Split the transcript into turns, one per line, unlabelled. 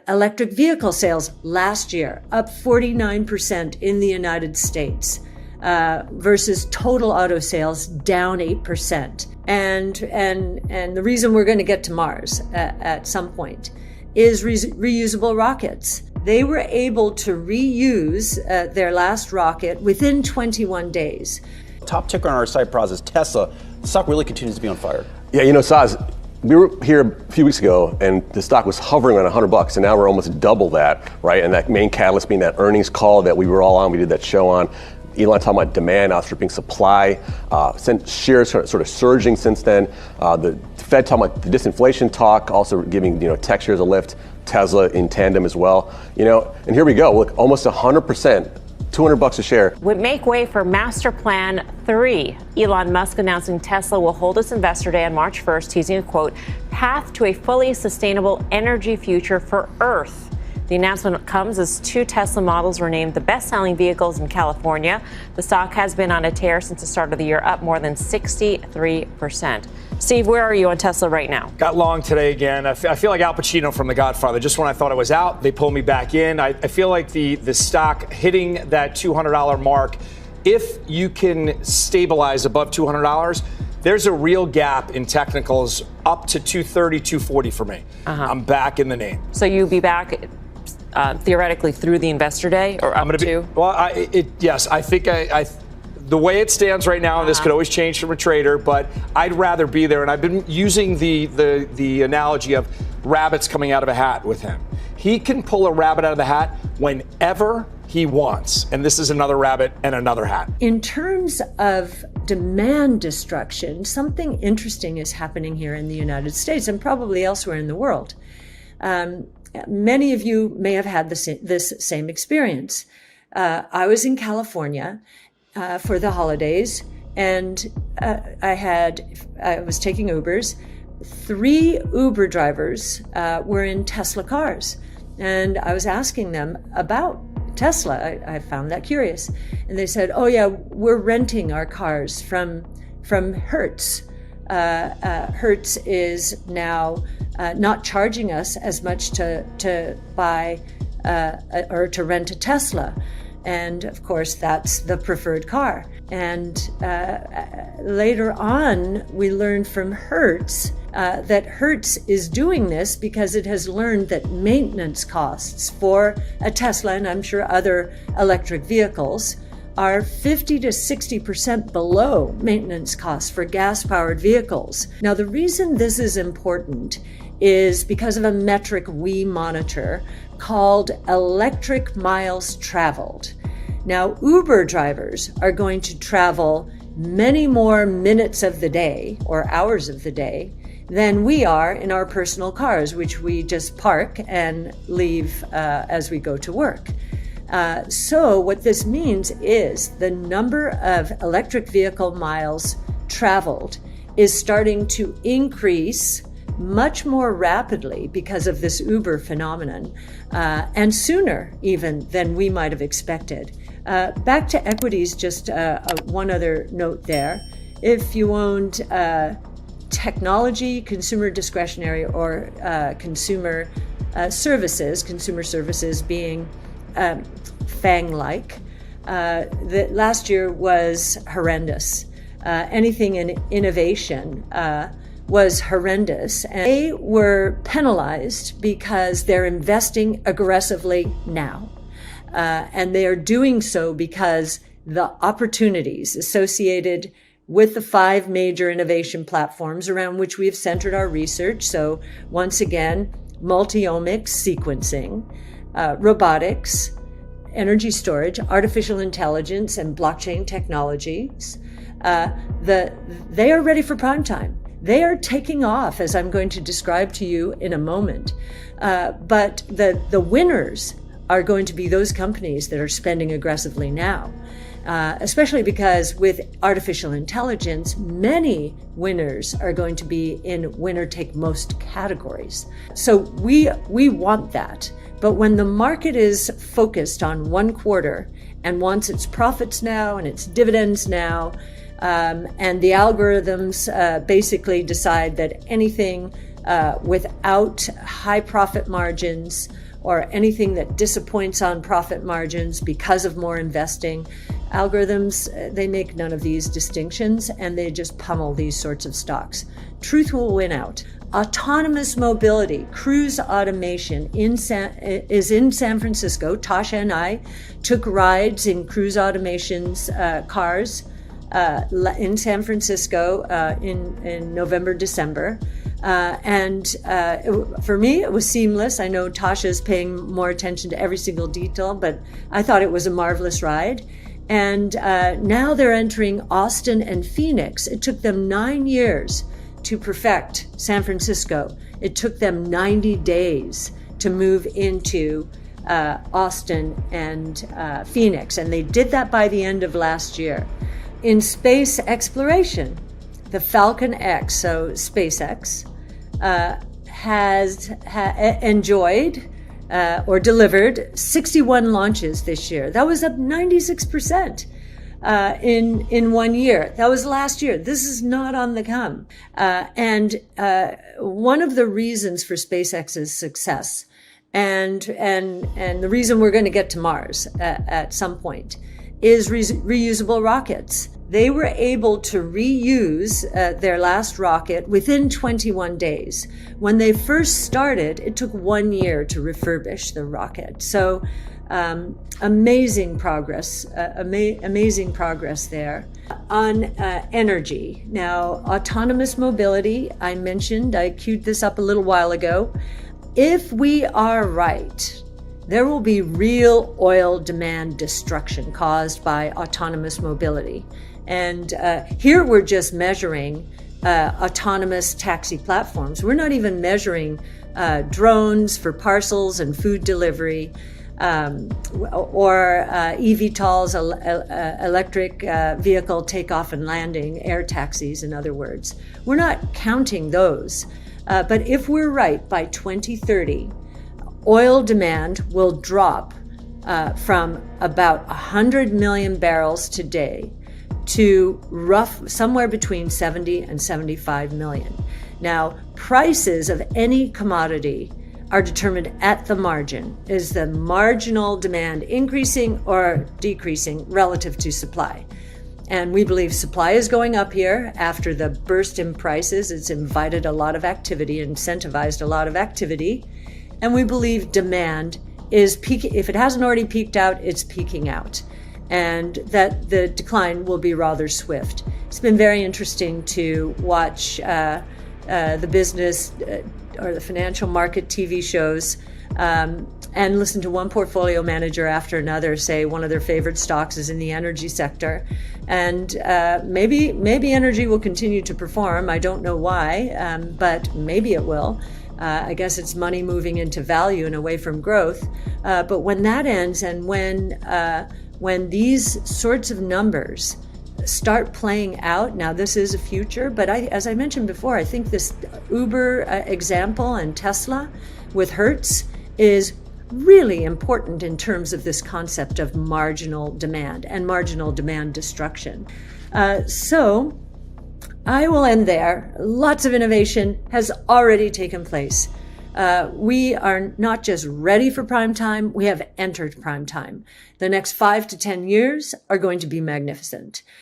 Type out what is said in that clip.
Electric vehicle sales last year up 49% in the United States versus total auto sales down 8%. And the reason we're going to get to Mars at some point is reusable rockets. They were able to reuse their last rocket within 21 days.
Top ticker on our site, Praz, is Tesla. The stock really continues to be on fire.
Yeah, Saz, we were here a few weeks ago and the stock was hovering on $100, and now we're almost double that, right? And that main catalyst being that earnings call that we were all on. We did that show on. Elon talking about demand outstripping supply. Shares sort of surging since then. The Fed talking about the disinflation talk, also giving tech shares a lift. Tesla in tandem as well. And here we go. Look, almost 100%. $200 a share.
Would make way for Master Plan 3. Elon Musk announcing Tesla will hold its investor day on March 1st, teasing a quote, path to a fully sustainable energy future for Earth. The announcement comes as 2 Tesla models were named the best-selling vehicles in California. The stock has been on a tear since the start of the year, up more than 63%. Steve, where are you on Tesla right now?
Got long today again. I feel like Al Pacino from The Godfather. Just when I thought I was out, they pulled me back in. I feel like the stock hitting that $200 mark, if you can stabilize above $200, there's a real gap in technicals up to 230, 240 for me. I'm back in the name.
So you'll be back theoretically through the investor day, or up to?
Yes, I think the way it stands right now, and this could always change from a trader, but I'd rather be there. And I've been using the analogy of rabbits coming out of a hat with him. He can pull a rabbit out of the hat whenever he wants. And this is another rabbit and another hat.
In terms of demand destruction, something interesting is happening here in the United States and probably elsewhere in the world. Many of you may have had this same experience. I was in California for the holidays, and I was taking Ubers. 3 Uber drivers were in Tesla cars, and I was asking them about Tesla. I found that curious, and they said, "Oh yeah, we're renting our cars from Hertz. Hertz is now not charging us as much to buy or to rent a Tesla." And of course, that's the preferred car. And later on, we learned from Hertz that Hertz is doing this because it has learned that maintenance costs for a Tesla, and I'm sure other electric vehicles, are 50 to 60% below maintenance costs for gas-powered vehicles. Now, the reason this is important is because of a metric we monitor called electric miles traveled. Now, Uber drivers are going to travel many more minutes of the day or hours of the day than we are in our personal cars, which we just park and leave as we go to work. So what this means is the number of electric vehicle miles traveled is starting to increase much more rapidly because of this Uber phenomenon, and sooner even than we might have expected. Back to equities, just one other note there. If you owned technology, consumer discretionary, or consumer services being FANG-like, the last year was horrendous. Anything in innovation was horrendous. And they were penalized because they're investing aggressively now. And they are doing so because the opportunities associated with the 5 major innovation platforms around which we've centered our research. So once again, multi-omics sequencing, robotics, energy storage, artificial intelligence, and blockchain technologies, they are ready for prime time. They are taking off, as I'm going to describe to you in a moment. But the winners are going to be those companies that are spending aggressively now, especially because with artificial intelligence, many winners are going to be in winner-take-most categories. So we want that. But when the market is focused on one quarter and wants its profits now and its dividends now, and the algorithms basically decide that anything without high profit margins or anything that disappoints on profit margins because of more investing. Algorithms, they make none of these distinctions, and they just pummel these sorts of stocks. Truth will win out. Autonomous mobility, cruise automation is in San Francisco. Tasha and I took rides in Cruise Automation's cars in San Francisco in November, December. For me, it was seamless. I know Tasha's paying more attention to every single detail, but I thought it was a marvelous ride. And now they're entering Austin and Phoenix. It took them 9 years to perfect San Francisco. It took them 90 days to move into Austin and Phoenix. And they did that by the end of last year. In space exploration, the Falcon X, so SpaceX, has enjoyed or delivered 61 launches this year. That was up 96% in 1 year. That was last year. This is not on the come. And one of the reasons for SpaceX's success, and the reason we're going to get to Mars at some point, is reusable rockets. They were able to reuse their last rocket within 21 days. When they first started, it took 1 year to refurbish the rocket. So amazing progress, amazing progress there. On energy, now autonomous mobility, I queued this up a little while ago. If we are right, there will be real oil demand destruction caused by autonomous mobility. And here we're just measuring autonomous taxi platforms. We're not even measuring drones for parcels and food delivery, or eVTOLs, electric vehicle takeoff and landing, air taxis, in other words. We're not counting those. But if we're right, by 2030, oil demand will drop from about 100 million barrels today to somewhere between 70 and 75 million. Now, prices of any commodity are determined at the margin. Is the marginal demand increasing or decreasing relative to supply? And we believe supply is going up here after the burst in prices. It's invited a lot of activity, incentivized a lot of activity. And we believe demand is peaking. If it hasn't already peaked out, it's peaking out. And that the decline will be rather swift. It's been very interesting to watch the business or the financial market TV shows and listen to one portfolio manager after another say one of their favorite stocks is in the energy sector. And maybe energy will continue to perform. I don't know why, but maybe it will. I guess it's money moving into value and away from growth. But when that ends, and when these sorts of numbers start playing out, now this is a future, but as I mentioned before, I think this Uber example and Tesla with Hertz is really important in terms of this concept of marginal demand and marginal demand destruction. So I will end there. Lots of innovation has already taken place. We are not just ready for prime time, we have entered prime time. The next 5 to 10 years are going to be magnificent.